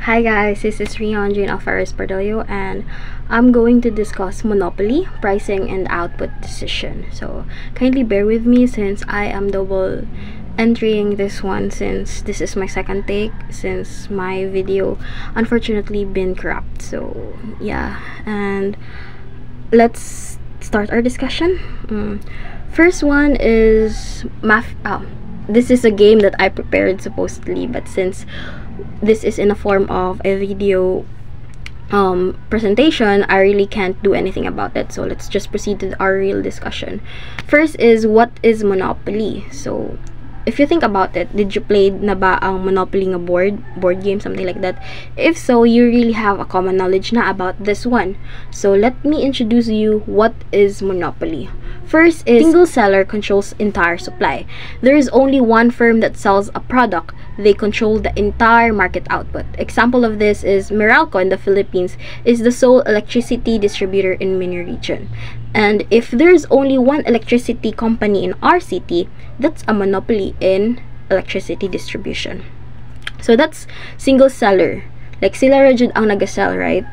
Hi guys, this is Rion Jane Alvarez Pardillo, and I'm going to discuss monopoly, pricing, and output decision. So kindly bear with me since I am double entering this one, since this is my second take since my video unfortunately been corrupt. So yeah, and let's start our discussion. First one is math. This is a game that I prepared supposedly, but since this is in a form of a video presentation, I really can't do anything about it. So let's just proceed to our real discussion. First is, what is Monopoly? So if you think about it, did you play na ba ang Monopoly nga board game, something like that? If so, you really have a common knowledge na about this one. So let me introduce you what is Monopoly. First is, single seller controls entire supply. There is only one firm that sells a product. They control the entire market output. Example of this is Meralco in the Philippines is the sole electricity distributor in Mini region. And if there's only one electricity company in our city, that's a monopoly in electricity distribution. So that's single seller. Like sila ra jud ang nagasell, right?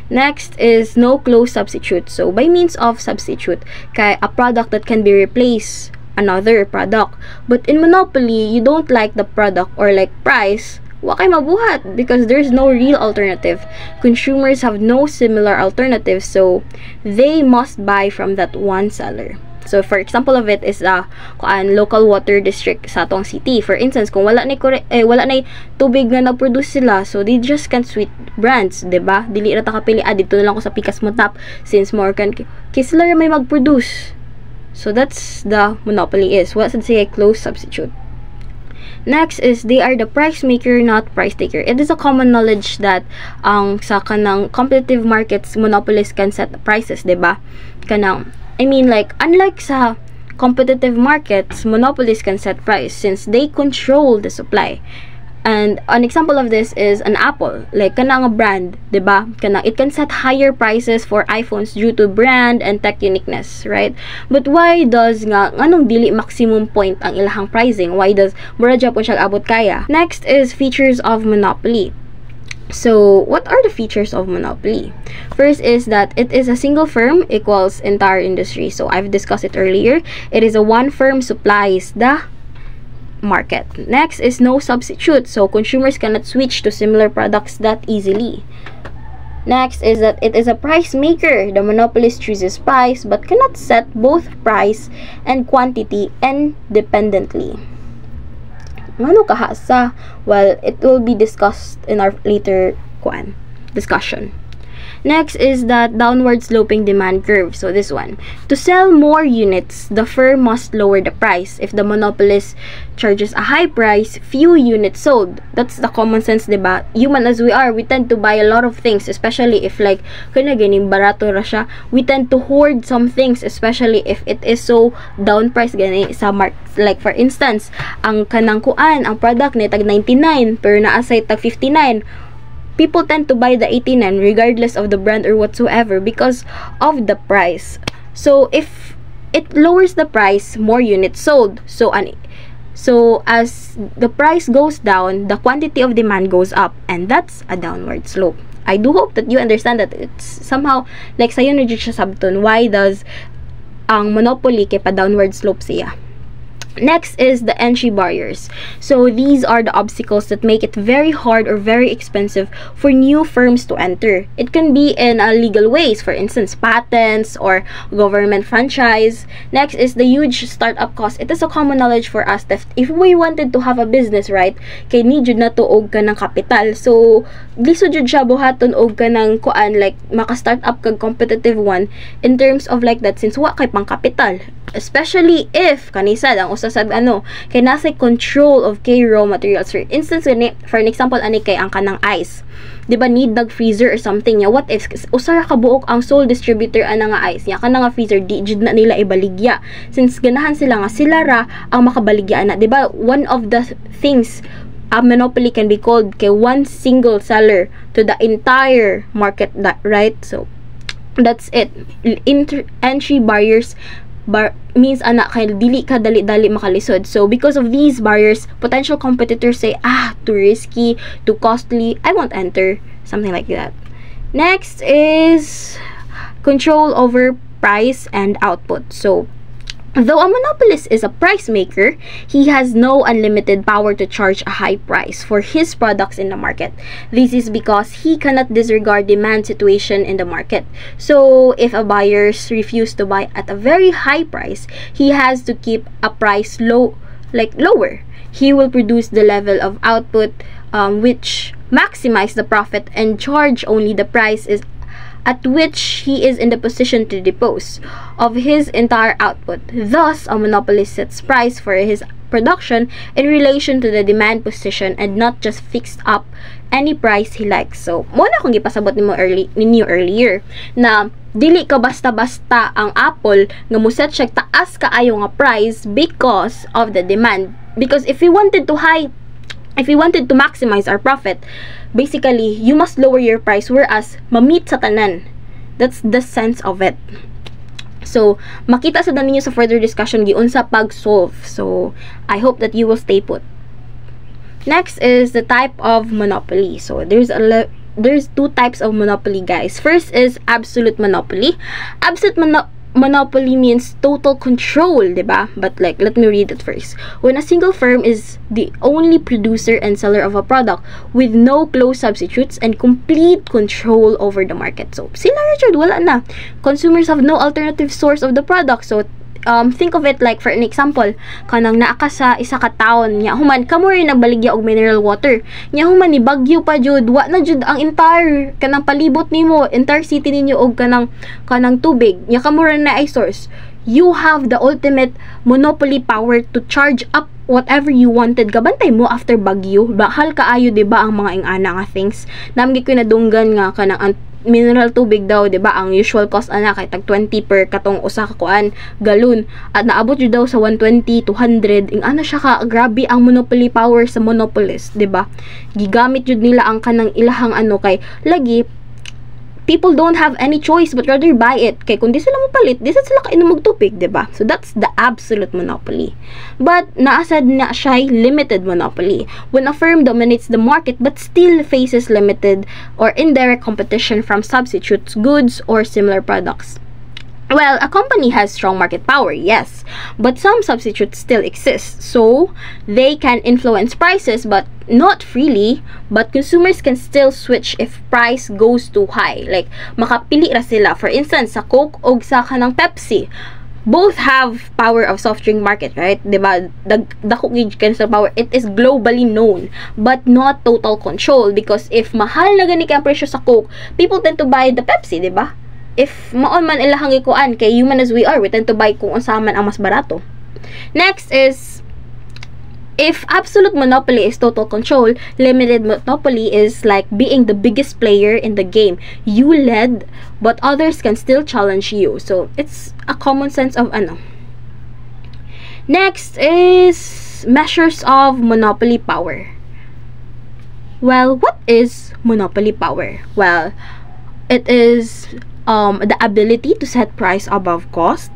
Next is no close substitute. So by means of substitute, kay a product that can be replaced another product. But in monopoly, you don't like the product or like price, wa kay mabuhat because there's no real alternative. Consumers have no similar alternative, so they must buy from that one seller. So for example of it is local water district sa atong city. For instance, kung wala na tubig na na-produce sila, so they just can't switch brands, diba? Dili ra ta kapili, dito na lang ko sa Pikas mo tap since more can sila may mag-produce. So that's the monopoly is. What's it say? Close substitute. Next is, they are the price maker, not price taker. It is a common knowledge that sa kanang competitive markets, monopolists can set the prices, diba? Unlike sa competitive markets, monopolists can set price since they control the supply. And an example of this is an Apple, like kanang brand, diba? It can set higher prices for iPhones due to brand and tech uniqueness, right? But why does anong dili maximum point ang ilahang pricing? Why does mura Japon siya abot kaya? Next is features of monopoly. So what are the features of monopoly? First is that it is a single firm equals entire industry. So I've discussed it earlier. It is a one firm supplies the market. Next is no substitute, so consumers cannot switch to similar products that easily. Next is that it is a price maker. The monopolist chooses price but cannot set both price and quantity independently. Ano kahasa? Well, it will be discussed in our later discussion. Next is that downward sloping demand curve. So this one. To sell more units, the firm must lower the price. If the monopolist charges a high price, few units sold. That's the common sense, diba? Human as we are, we tend to buy a lot of things, especially if like ganing barato ra siya. We tend to hoard some things, especially if it is so down price gani sa like for instance, ang kanang ang product ni tag 99 pero naa-say tag 59. People tend to buy the 89 regardless of the brand or whatsoever because of the price. So if it lowers the price, more units sold. So as the price goes down, the quantity of demand goes up, and that's a downward slope. I do hope that you understand that it's somehow like sayo na siya sabton. Why does ang monopoly kay pa downward slope siya? Next is the entry barriers. So these are the obstacles that make it very hard or very expensive for new firms to enter. It can be in legal ways, for instance, patents or government franchise. Next is the huge startup cost. It is a common knowledge for us that if we wanted to have a business, right, kay need jud na to og ka ng capital. So liso jud siya buhaton og ka ng like maka-start up kag competitive one in terms of like that since wa kay pang capital. Especially if kanisad ang usasad kay nasa control of kay raw materials. For instance, for an example kay ang kanang ice, diba, need dag freezer or something nya. What if usara ka buok ang sole distributor nga ice nya kanang freezer, di jud na nila ibaligya since ganahan sila sila ra ang makabaligya na, diba? One of the things a monopoly can be called kay one single seller to the entire market, right? So that's it. Entry barriers means anak kay dili ka dali-dali makalisod. So because of these barriers, potential competitors say, too risky, too costly, I won't enter, something like that. Next is control over price and output. So though a monopolist is a price maker, he has no unlimited power to charge a high price for his products in the market. This is because he cannot disregard demand situation in the market. So if a buyers refuse to buy at a very high price, he has to keep a price lower. He will produce the level of output which maximize the profit and charge only the price is at which he is in the position to dispose of his entire output. Thus, a monopolist sets price for his production in relation to the demand position and not just fixed up any price he likes. So, muna akong gipasabot ninyo earlier na dili ka basta-basta ang Apple nga muset siya taas kaayo nga price because of the demand. Because if we wanted to maximize our profit, basically, you must lower your price whereas mamit sa tanan. That's the sense of it. So, makita sa ninyo sa further discussion giun sa pag-solve. So, I hope that you will stay put. Next is the type of monopoly. So, there's two types of monopoly, guys. First is absolute monopoly. Absolute monopoly means total control, diba? But let me read it first. When a single firm is the only producer and seller of a product with no close substitutes and complete control over the market. So, sila Richard, wala na. Consumers have no alternative source of the product. So, think of it like, for an example, kanang naa ka sa isa ka taon nya human kamo rin nagbaligya og mineral water nya human ni bagyo pa jud wa na jud ang entire kanang palibot nimo, entire city ninyo og kanang tubig nya kamo rin na ay source. You have the ultimate monopoly power to charge up whatever you wanted. Gabantay mo after bagyo, bahal kaayo diba ang mga ingana nga things namgi ko nadunggan nga kanang mineral tubig daw, diba? Ang usual cost ana kay tag 20 per katong usa ka kuan galon at naabot jud daw sa 120 to 100. Ing ano siya ka grabe ang monopoly power sa monopolist, diba? Gigamit jud nila ang kanang ilahang kay lagi people don't have any choice but rather buy it. Kay kung di sila mapalit, di sila kainom og tubig, diba? So that's the absolute monopoly. But naasad na siya limited monopoly. When a firm dominates the market but still faces limited or indirect competition from substitutes, goods, or similar products. Well, a company has strong market power, yes, but some substitutes still exist, so they can influence prices, but not freely. But consumers can still switch if price goes too high. Like, makapili ra sila. For instance, sa Coke o sa kanang Pepsi, both have power of soft drink market, right? Diba? Dako gid sa power. It is globally known, but not total control, because if mahal na gani ka ang presyo sa Coke, people tend to buy the Pepsi, diba? If maon man ilahang ikuan, kay human as we are, we tend to buy kung unsa man ang mas barato. Next is, if absolute monopoly is total control, limited monopoly is like being the biggest player in the game. You led, but others can still challenge you. So, it's a common sense of Next is measures of monopoly power. Well, what is monopoly power? Well, it is the ability to set price above cost.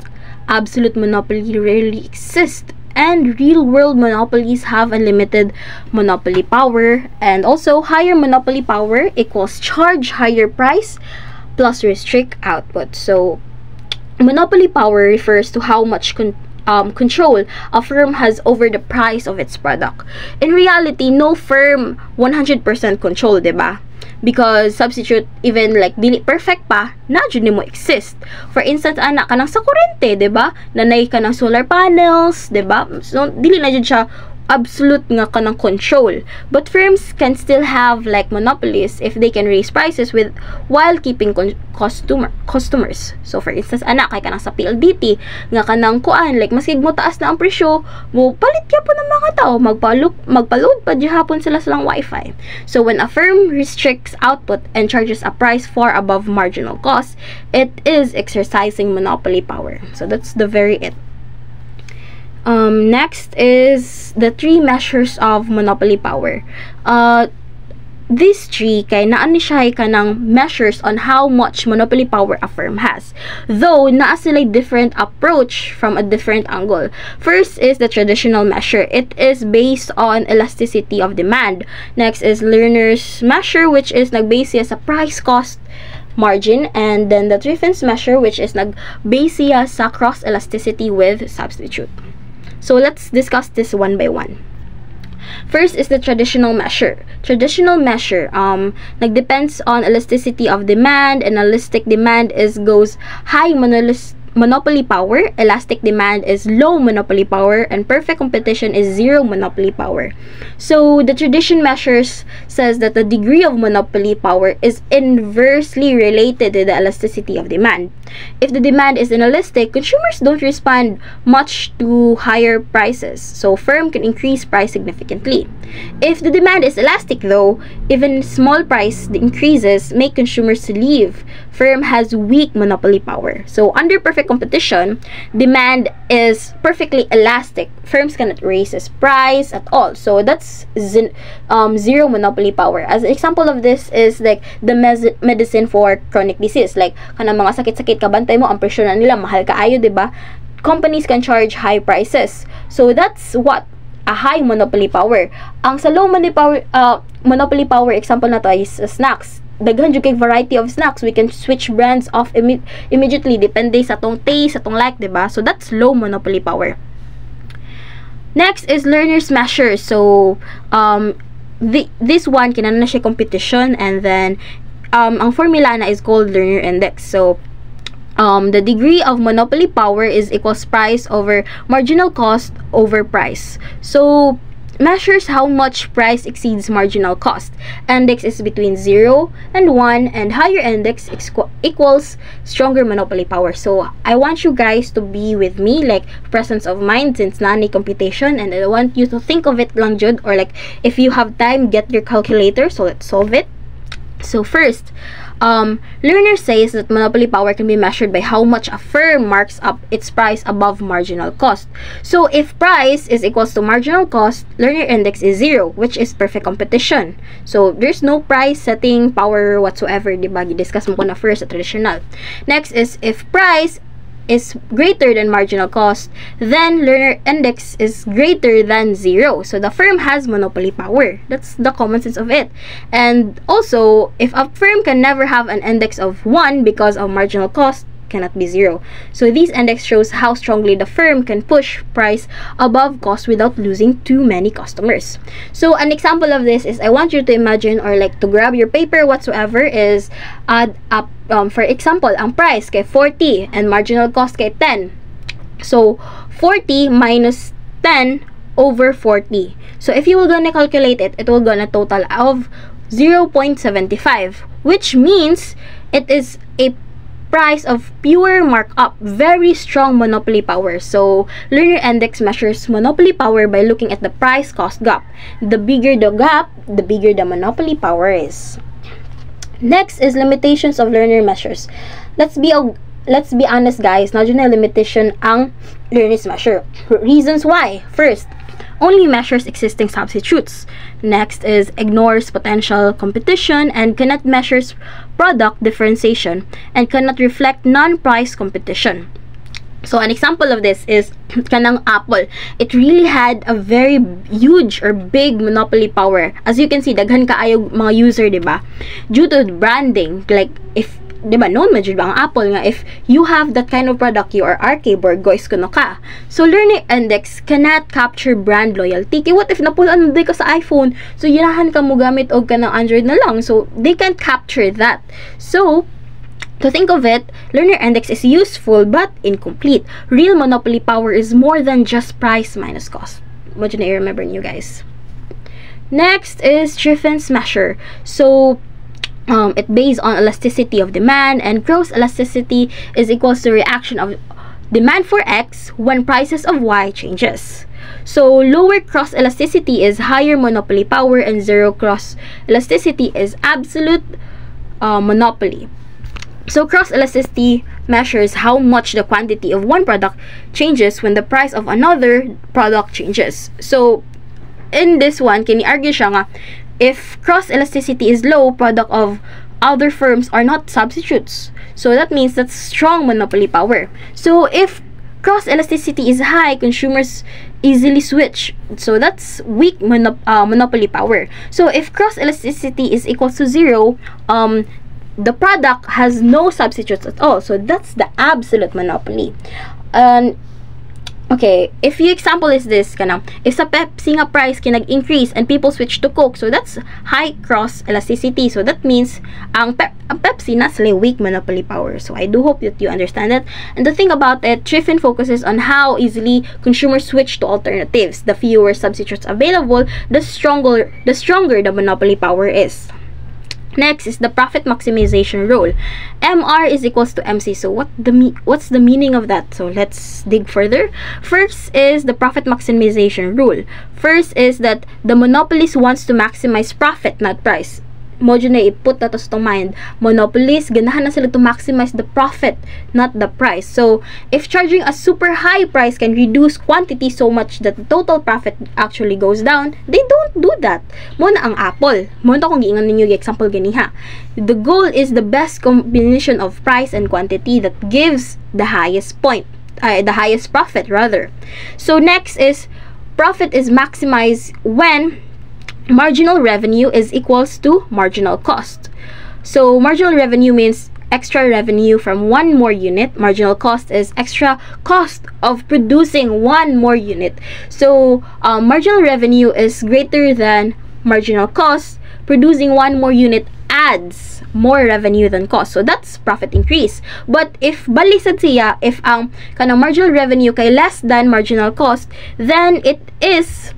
Absolute monopoly rarely exists, and real-world monopolies have unlimited monopoly power. And also, higher monopoly power equals charge higher price plus restrict output. So, monopoly power refers to how much control a firm has over the price of its product. In reality, no firm 100% control, diba? Because substitute, even like dili perfect pa, na jud nimo exist. For instance, anak ka nang sa kuryente, diba? Nanay ka ng solar panels, diba? So, dili na jud siya absolute nga kanang control. But firms can still have like monopolies if they can raise prices while keeping customers. So for instance, anak kay kanang sa PLDT nga kanang kuan like maskig mo taas na ang presyo, mo palit gyapon ng mga tao, magpa-load pa gihapon sila silang wifi. So when a firm restricts output and charges a price far above marginal cost, it is exercising monopoly power. So that's the very it. Next is the three measures of monopoly power. these three kay naa ni siya kanang measures on how much monopoly power a firm has. Though naa sila different approach from a different angle. First is the traditional measure. It is based on elasticity of demand. Next is Lerner's measure, which is nagbase siya sa price cost margin, and then the Triffin's measure, which is nagbase siya sa cross elasticity with substitute. So let's discuss this one by one. First is the traditional measure. Traditional measure nagdepends on elasticity of demand, and elastic demand goes high monopoly power, elastic demand is low monopoly power, and perfect competition is zero monopoly power. So the tradition measures says that the degree of monopoly power is inversely related to the elasticity of demand. If the demand is inelastic, consumers don't respond much to higher prices, so firm can increase price significantly. If the demand is elastic though, even small price increases make consumers leave. Firm has weak monopoly power. So under perfect competition, demand is perfectly elastic. Firms cannot raise its price at all. So that's zero monopoly power. As an example of this is like the medicine for chronic disease. Like kanang mga sakit-sakit kabantay mo, ang presyo na nila mahal kaayo, diba? Companies can charge high prices. So that's what a high monopoly power. Ang sa low monopoly power example na to is snacks. Daghan jud kay variety of snacks, we can switch brands off immediately depende sa tong taste, sa tong like, diba? So that's low monopoly power. Next is Lerner's measure. So this one kinana na siya competition, and then ang formula na is called Lerner index. So the degree of monopoly power is equals price over marginal cost over price. So measures how much price exceeds marginal cost. Index is between 0 and 1, and higher index equals stronger monopoly power. So I want you guys to be with me, like presence of mind, since nani computation, and I want you to think of it lang jud, or like if you have time, get your calculator. So let's solve it. So first, Lerner says that monopoly power can be measured by how much a firm marks up its price above marginal cost. So if price is equals to marginal cost, Lerner index is 0, which is perfect competition. So there's no price setting power whatsoever, diba? Discuss mo ko na first sa traditional. Next is if price is greater than marginal cost, then Lerner index is greater than 0. So the firm has monopoly power. That's the common sense of it. And also, if a firm can never have an index of 1 because of marginal cost, cannot be 0. So this index shows how strongly the firm can push price above cost without losing too many customers. So an example of this is, I want you to imagine, or like to grab your paper whatsoever, is add up for example, ang price kay 40 and marginal cost kay 10. So 40 minus 10 over 40. So if you will gonna calculate it, it will gonna total of 0.75, which means it is a price of pure markup, very strong monopoly power. So Lerner index measures monopoly power by looking at the price cost gap. The bigger the gap, the bigger the monopoly power is. Next is limitations of Lerner measures. Let's be honest guys, na dyan na limitation ang Lerner's measure. Reasons why: first, only measures existing substitutes. Next is ignores potential competition and cannot measures product differentiation and cannot reflect non-price competition. So an example of this is kanang Apple. It really had a very huge or big monopoly power. As you can see, daghan kaayo mga user, diba? Due to branding, like if diba known majud ba ang Apple nga, if you have that kind of product, you are keyboard guys kuno ka. So Lerner index cannot capture brand loyalty. Kaya what if napulaan ka sa iPhone, so yinahan ka mo gamit og kanang Android na lang, so they can't capture that. So to think of it, Lerner index is useful but incomplete. Real monopoly power is more than just price minus cost. What you remember, you guys. Next is Triffin's measure. So it based on elasticity of demand, and gross elasticity is equals to reaction of demand for X when prices of Y changes. So lower cross elasticity is higher monopoly power, and zero cross elasticity is absolute monopoly. So cross elasticity measures how much the quantity of one product changes when the price of another product changes. So in this one, kini-argue siya nga, If cross elasticity is low, product of other firms are not substitutes. So that means that's strong monopoly power. So if cross elasticity is high, consumers easily switch. So that's weak monopoly power. So if cross elasticity is equal to 0, the product has no substitutes at all. So that's the absolute monopoly. Okay, if your example is this, if sa Pepsi nga price kinag-increase and people switch to Coke, so that's high cross elasticity. So that means ang Pepsi na sila weak monopoly power. So I do hope that you understand that. And the thing about it, Triffin focuses on how easily consumers switch to alternatives. The fewer substitutes available, the stronger the monopoly power is. Next is the profit maximization rule. MR is equals to MC. So what's the meaning of that? So let's dig further. First is the profit maximization rule. First is that the monopolist wants to maximize profit, not price. Mojo na i-put na to sa mind. Monopolist, ganahan na sila to maximize the profit, not the price. So, if charging a super high price can reduce quantity so much that the total profit actually goes down, they don't do that. Muna ang Apple. Muna kung giingan ninyo yung example ganiha. The goal is the best combination of price and quantity that gives the highest profit rather. So, next is profit is maximized when marginal revenue is equals to marginal cost. So marginal revenue means extra revenue from one more unit. Marginal cost is extra cost of producing one more unit. So marginal revenue is greater than marginal cost. Producing one more unit adds more revenue than cost. So that's profit increase. But if balisad siya, if ang kanang marginal revenue kay less than marginal cost, then it is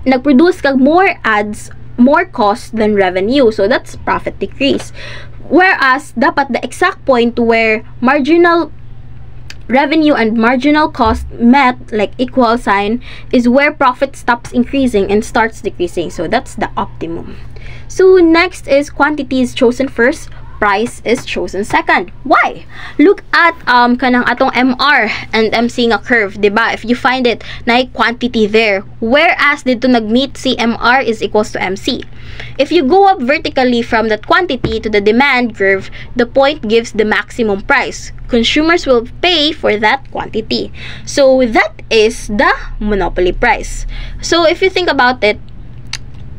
nagproduce kag more adds more cost than revenue. So that's profit decrease. Whereas dapat the exact point where marginal revenue and marginal cost met, like equal sign, is where profit stops increasing and starts decreasing. So that's the optimum. So next is quantity is chosen first, price is chosen second. Why? Look at kanang atong MR and MC nga curve, diba? If you find it na quantity there, whereas dito nag-meet si MR is equals to MC. If you go up vertically from that quantity to the demand curve, the point gives the maximum price. Consumers will pay for that quantity. So that is the monopoly price. So if you think about it,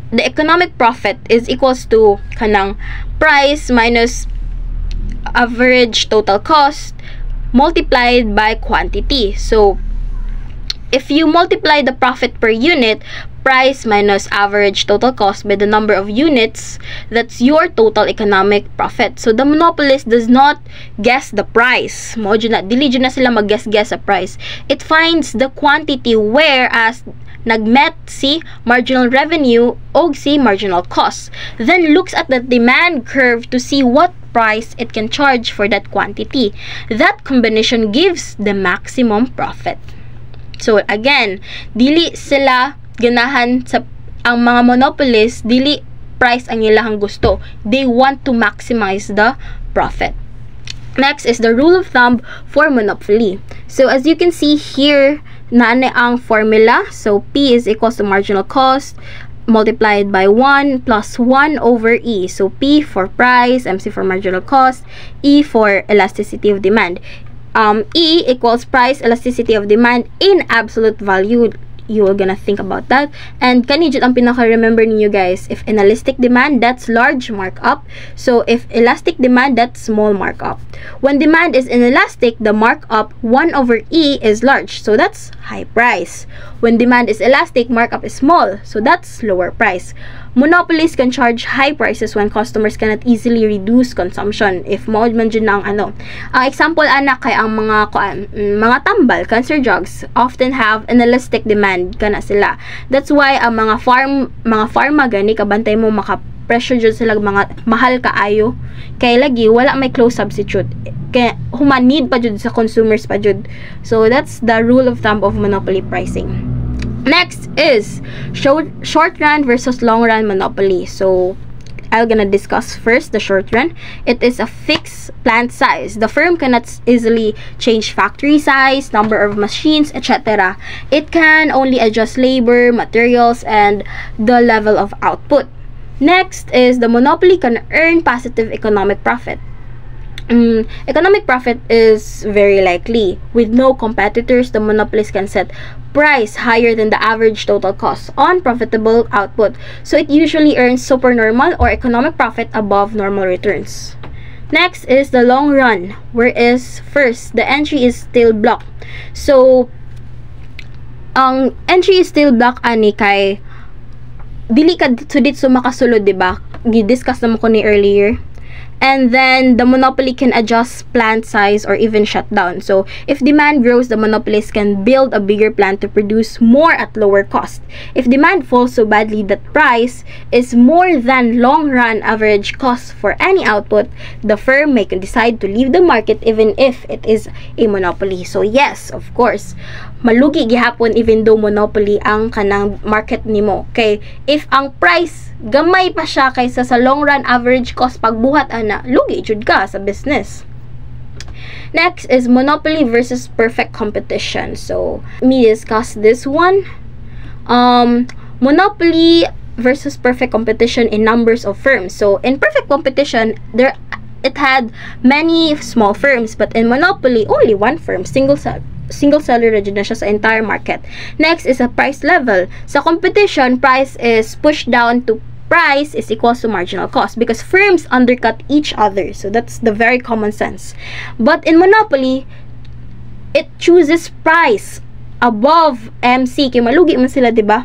the economic profit is equals to kanang price minus average total cost multiplied by quantity. So if you multiply the profit per unit, price minus average total cost by the number of units, that's your total economic profit. So the monopolist does not guess the price. Mojo na dili na sila mag-guess a price. It finds the quantity, whereas nagmet si marginal revenue o si marginal cost. Then looks at the demand curve to see what price it can charge for that quantity. That combination gives the maximum profit. So again, dili sila ganahan sa ang mga monopolists, dili price ang ilang gusto. They want to maximize the profit. Next is the rule of thumb for monopoly. So as you can see here, naane ang formula. So P is equals to marginal cost multiplied by 1 plus 1 over E. So P for price, MC for marginal cost, E for elasticity of demand. E equals price elasticity of demand in absolute value. You are gonna think about that. And kanijit ang pinaka-remember ninyo guys, if inelastic demand, that's large markup. So if elastic demand, that's small markup. When demand is inelastic, the markup 1 over E is large. So that's high price. When demand is elastic, markup is small. So that's lower price. Monopolies can charge high prices when customers cannot easily reduce consumption. If mo man dyan na ang example anak kay ang mga mga tambal, cancer drugs often have inelastic demand kana sila. That's why ang mga pharma gani kabantay mo maka-pressure jud sila mga mahal kaayo kay lagi wala may close substitute. Kaya human need pa jud sa consumers pa jud. So that's the rule of thumb of monopoly pricing. Next is short run versus long run monopoly. So I'm gonna discuss first the short run. It is a fixed plant size. The firm cannot easily change factory size, number of machines, etc. It can only adjust labor, materials, and the level of output. Next is the monopoly can earn positive economic profit. Economic profit is very likely. With no competitors, the monopolist can set price higher than the average total cost on profitable output. So it usually earns supernormal or economic profit above normal returns. Next is the long run, whereas first, the entry is still blocked. So, ang entry is still blocked ani kay dili ka sudit so makasulod, diba? Gi-discuss naman ko ni earlier. And then, the monopoly can adjust plant size or even shut down. So, if demand grows, the monopolist can build a bigger plant to produce more at lower cost. If demand falls so badly that price is more than long-run average cost for any output, the firm may decide to leave the market even if it is a monopoly. So, yes, of course, malugi gihapon even though monopoly ang kanang market nimo. Okay, if ang price gamay pa siya kaysa sa long run average cost pagbuhat ana, lugi jud ka sa business. Next is monopoly versus perfect competition. So, me discuss this one. Monopoly versus perfect competition in numbers of firms. So, in perfect competition, it had many small firms, but in monopoly, only one firm, single seller na siya sa entire market. Next is a price level. Sa competition, price is pushed down to price is equals to marginal cost because firms undercut each other. So that's the very common sense. But in monopoly, it chooses price above MC. Kaya malugi man sila, diba?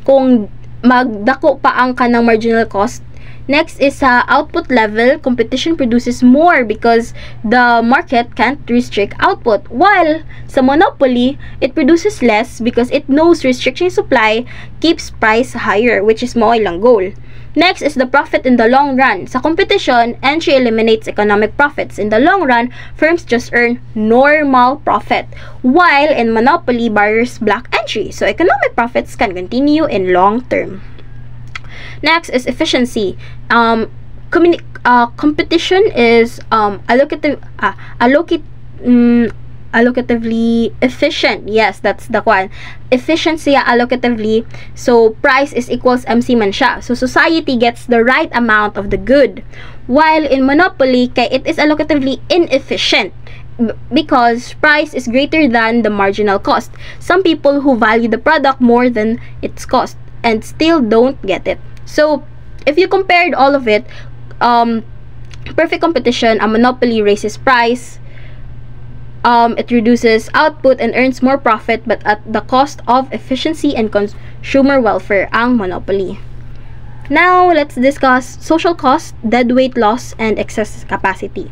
Kung magdako pa ang kanang marginal cost. Next is output level. Competition produces more because the market can't restrict output. While sa monopoly, it produces less because it knows restricting supply keeps price higher, which is mo ilang goal. Next is the profit in the long run. Sa competition, entry eliminates economic profits. In the long run, firms just earn normal profit. While in monopoly, buyers block entry. So economic profits can continue in long term. Next is efficiency. Competition is allocatively efficient. Yes, that's the one. Efficiency allocatively. So price is equals MC man siya. So society gets the right amount of the good. While in monopoly, kay it is allocatively inefficient because price is greater than the marginal cost. Some people who value the product more than its cost and still don't get it. So, if you compared all of it, perfect competition, a monopoly raises price, it reduces output and earns more profit but at the cost of efficiency and consumer welfare ang monopoly. Now, let's discuss social cost, deadweight loss, and excess capacity.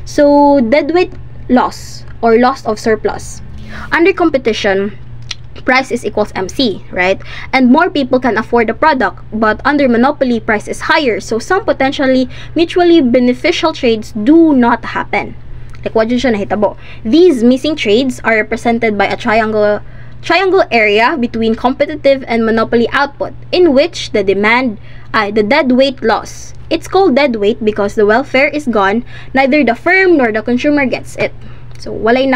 So, deadweight loss or loss of surplus. Under competition, price is equals MC, right? And more people can afford the product, but under monopoly, price is higher. So some potentially mutually beneficial trades do not happen. Like what did siya nahitabo? These missing trades are represented by a triangle area between competitive and monopoly output, in which the deadweight loss. It's called deadweight because the welfare is gone. Neither the firm nor the consumer gets it. So walay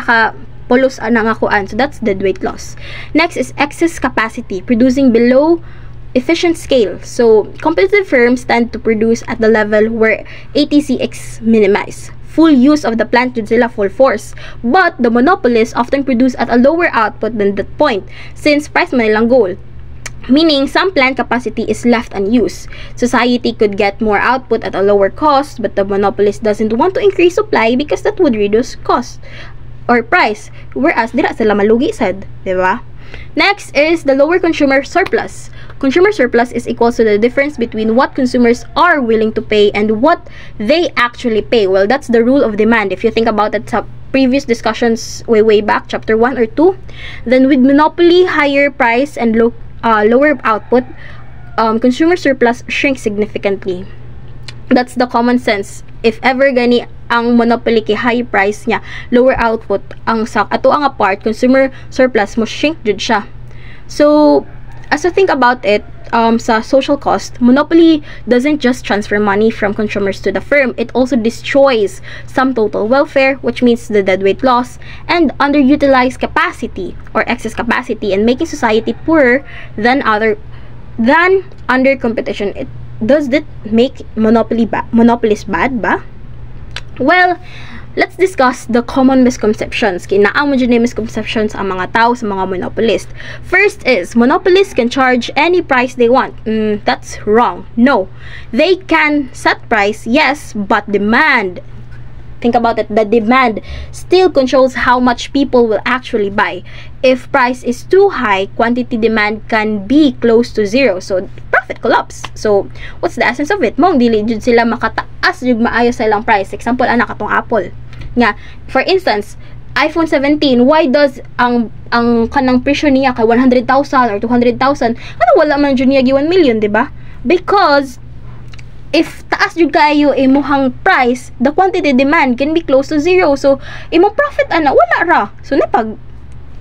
pulos nangakuan. So that's deadweight loss. Next is excess capacity, producing below efficient scale. So competitive firms tend to produce at the level where ATCX minimize. Full use of the plant with sila full force. But the monopolists often produce at a lower output than that point since price man lang goal. Meaning some plant capacity is left unused. Society could get more output at a lower cost, but the monopolist doesn't want to increase supply because that would reduce cost or price, whereas dira sila malugi sad, diba? Next is the lower consumer surplus. Consumer surplus is equal to the difference between what consumers are willing to pay and what they actually pay. Well, that's the rule of demand. If you think about it, previous discussions way back, chapter 1 or 2, then with monopoly, higher price and lower output, consumer surplus shrinks significantly. That's the common sense. If ever gani ang monopoly kay high price niya, lower output ang sak ato ang apart, consumer surplus mo shrink jud siya. So as to think about it, sa social cost, monopoly doesn't just transfer money from consumers to the firm. It also destroys some total welfare, which means the deadweight loss, and underutilized capacity or excess capacity, and making society poorer than under competition. Does that make monopolies bad ba? Well, let's discuss the common misconceptions. Kinaamo dyan yung misconceptions ang mga tao sa mga monopolist. First is, monopolists can charge any price they want. That's wrong. No. They can set price, yes, but demand. Think about it. The demand still controls how much people will actually buy. If price is too high, quantity demand can be close to zero. So, profit collapse. So, what's the essence of it? Mong dili jud sila makataas jud maayo sa ilang price. Example, ana katong Apple. Nga, for instance, iPhone 17, why does ang kanang presyo niya kay 100,000 or 200,000? Ano wala man jud niya 1 million, di ba? Because if taas jud kayo imuhang price, the quantity demand can be close to zero. So, imong profit ana wala ra. So, napag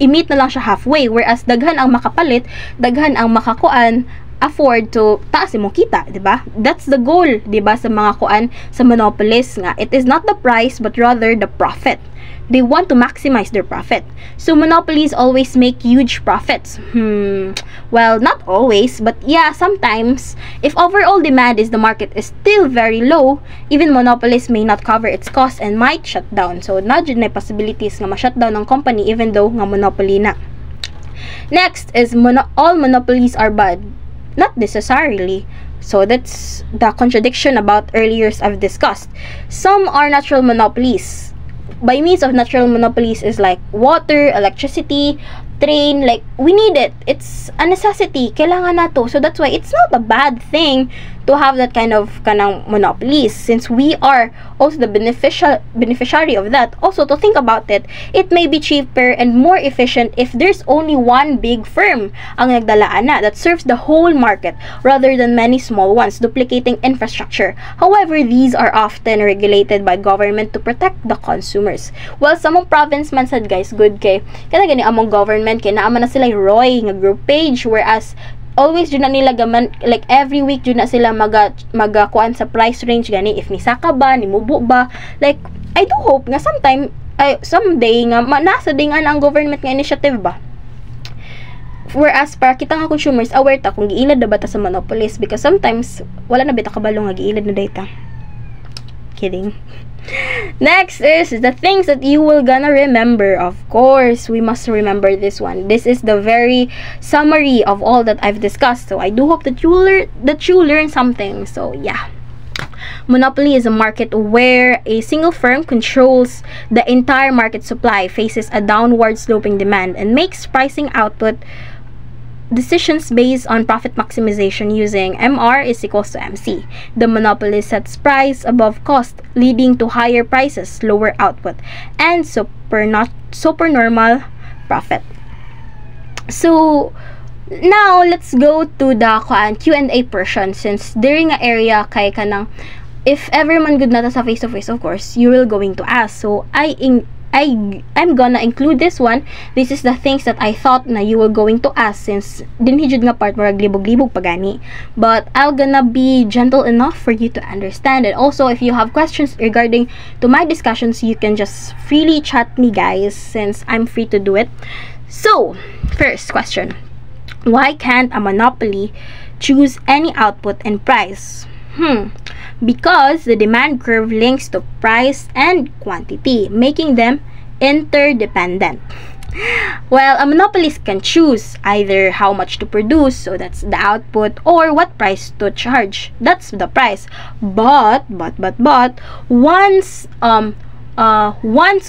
i-meet na lang siya halfway, whereas daghan ang makapalit, daghan ang makakuan afford to taas imong kita, di ba? That's the goal, di ba, sa mga kuan sa monopolists nga. It is not the price but rather the profit. They want to maximize their profit. So monopolies always make huge profits. Well, not always, but yeah, sometimes. If overall demand is the market is still very low, even monopolies may not cover its costs and might shut down. So na jud na possibilities nga ma-shutdown ng company even though nga monopoly na. Next is all monopolies are bad. Not necessarily. So that's the contradiction about earlier I've discussed. Some are natural monopolies. By means of natural monopolies is like water, electricity, train, like we need it. It's a necessity. Kailangan na to. So that's why it's not a bad thing to have that kind of kanang monopolies, since we are also the beneficiary of that. Also, to think about it, it may be cheaper and more efficient if there's only one big firm ang nagdalaan na that serves the whole market rather than many small ones duplicating infrastructure. However, these are often regulated by government to protect the consumers. Well, sa mong province man sad guys, good kay kada gani among government kay naama na sila ROI nga group page, whereas always jud na nila gaman, like every week jud na sila magakuan sa price range gani, if nisaka ba, nimubo ba. Like I do hope nga someday nga nasa dingan ang government nga initiative ba. Whereas para kita nga consumers aware ta kung giilad na ba ta sa monopolies, because sometimes wala na bita kabalo nga giilad na data. Kidding. Next is the things that you will gonna remember. Of course, we must remember this one. This is the very summary of all that I've discussed. So I do hope that you learn something. So yeah. Monopoly is a market where a single firm controls the entire market supply, faces a downward sloping demand, and makes pricing output decisions based on profit maximization using MR is equals to MC. The monopoly sets price above cost, leading to higher prices, lower output, and supernormal profit. So now let's go to the Q&A portion, since during a area kay kanang if ever man good na ta sa face to face, of course you will going to ask. So I'm gonna include this one. This is the things that I thought na you were going to ask, since dinhi jud nga part murag libog-libog pagani. But I'm gonna be gentle enough for you to understand. And also, if you have questions regarding to my discussions, you can just freely chat me guys, since I'm free to do it. So, first question. Why can't a monopoly choose any output and price? Because the demand curve links to price and quantity, making them interdependent. Well, a monopolist can choose either how much to produce, so that's the output, or what price to charge, that's the price. But once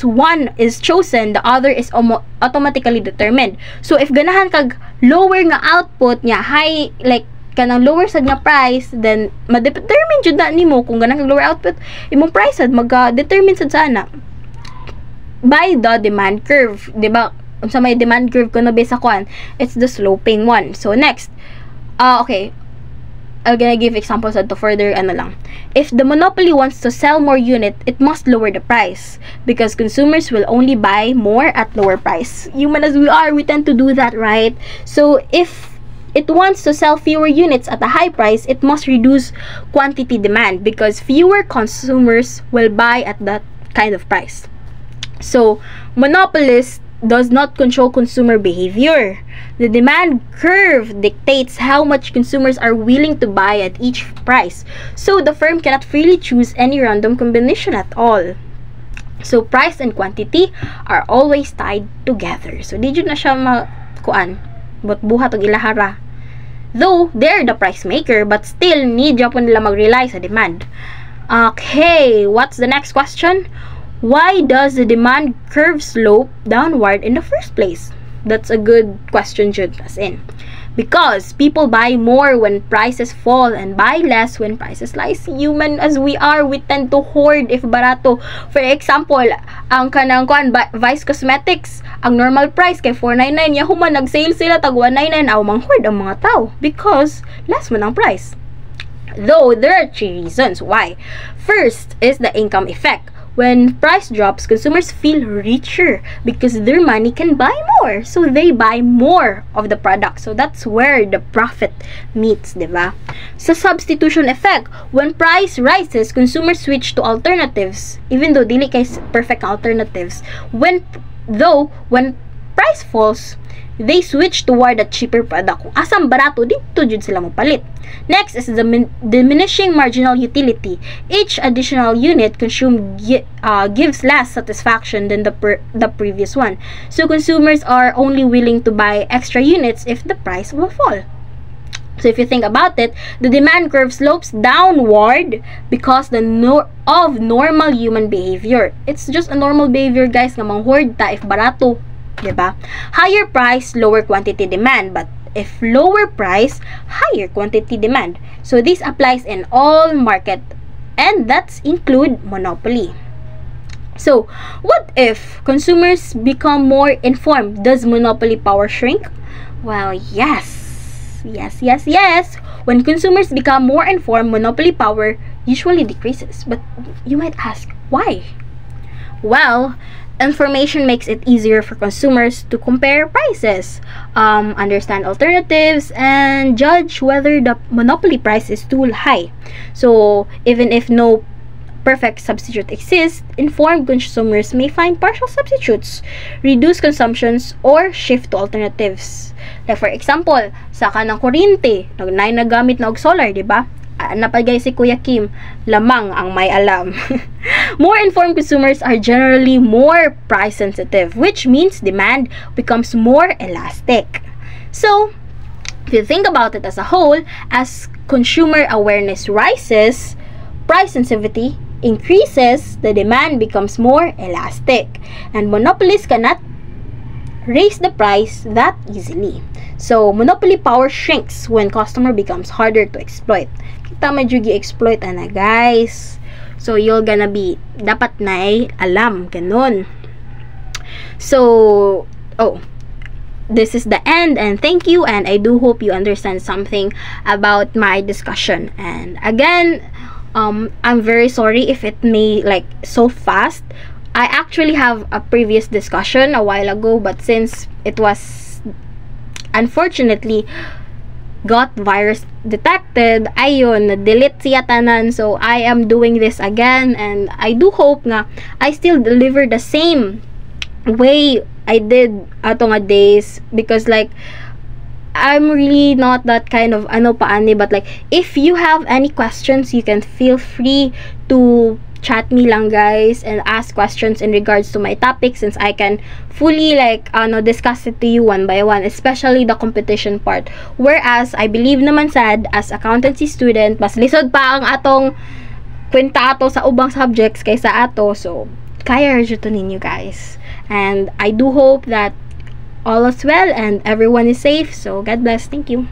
one is chosen, the other is automatically determined. So if ganahan kag lower nga output nya, high like kanang lower sad nga price, then ma-determine jud na nimo kung ganang lower output imong price sad mag-determine sad sana by the demand curve, di ba? Unsa may demand curve kuno base sa kwan, it's the sloping one. So next, okay, I'm gonna give examples to further ano lang. If the monopoly wants to sell more unit, it must lower the price, because consumers will only buy more at lower price. Human as we are, we tend to do that, right? So if it wants to sell fewer units at a high price, it must reduce quantity demand because fewer consumers will buy at that kind of price. So, monopolist does not control consumer behavior. The demand curve dictates how much consumers are willing to buy at each price. So, the firm cannot freely choose any random combination at all. So, price and quantity are always tied together. So, di jud na siya makuan. But buhat og ilahara. Though, they're the price maker, but still, need Japan nila mag-rely sa demand. Okay, what's the next question? Why does the demand curve slope downward in the first place? That's a good question, Jude. As in, because people buy more when prices fall and buy less when prices rise. Human as we are, we tend to hoard if barato. For example, ang kanang kuan Vice Cosmetics, ang normal price kay $4.99, yahuman nag-sale sila tag $1.99, aw mang-hoard ang mga tao because less man ang price. Though there are 3 reasons why. First is the income effect. When price drops, consumers feel richer because their money can buy more. So, they buy more of the product. So, that's where the profit meets, diba? Sa substitution effect, when price rises, consumers switch to alternatives. Even though dili kay perfect alternatives. When price falls, they switch toward a cheaper product. Kung asang barato, dito jud sila mapalit. Next is the diminishing marginal utility. Each additional unit consumed gives less satisfaction than the previous one. So consumers are only willing to buy extra units if the price will fall. So if you think about it, the demand curve slopes downward because of normal human behavior. It's just a normal behavior, guys, nga manghoard ta if barato. Diba? Higher price, lower quantity demand. But if lower price, higher quantity demand. So this applies in all market, and that's include monopoly. So what if consumers become more informed? Does monopoly power shrink? Well, yes. When consumers become more informed, monopoly power usually decreases. But you might ask, why? Well, information makes it easier for consumers to compare prices, understand alternatives, and judge whether the monopoly price is too high. So, even if no perfect substitute exists, informed consumers may find partial substitutes, reduce consumptions, or shift to alternatives. Like for example, sa kanang kuryente, nagamit na og solar, diba? Napagay si Kuya Kim, lamang ang may alam. More informed consumers are generally more price sensitive, which means demand becomes more elastic. So, if you think about it as a whole, as consumer awareness rises, price sensitivity increases, the demand becomes more elastic, and monopolists cannot raise the price that easily. So, monopoly power shrinks when customer becomes harder to exploit. Kita medyo gi-exploit na, guys. So, you're gonna be, dapat na alam, ganun. So, this is the end, and thank you, and I do hope you understand something about my discussion. And again, I'm very sorry if it may like so fast. I actually have a previous discussion a while ago, but since it was unfortunately got virus detected, ayun, na-delete siya tanan. So, I am doing this again, and I do hope nga I still deliver the same way I did ato nga days, because like I'm really not that kind of but like if you have any questions, you can feel free to chat me lang, guys, and ask questions in regards to my topic, since I can fully like discuss it to you one by one, especially the competition part. Whereas I believe naman sad as accountancy student, mas lisod pa ang atong kwenta ato sa ubang subjects kaysa ato. So kaya rajud to ninyo, guys, and I do hope that all is well and everyone is safe. So God bless. Thank you.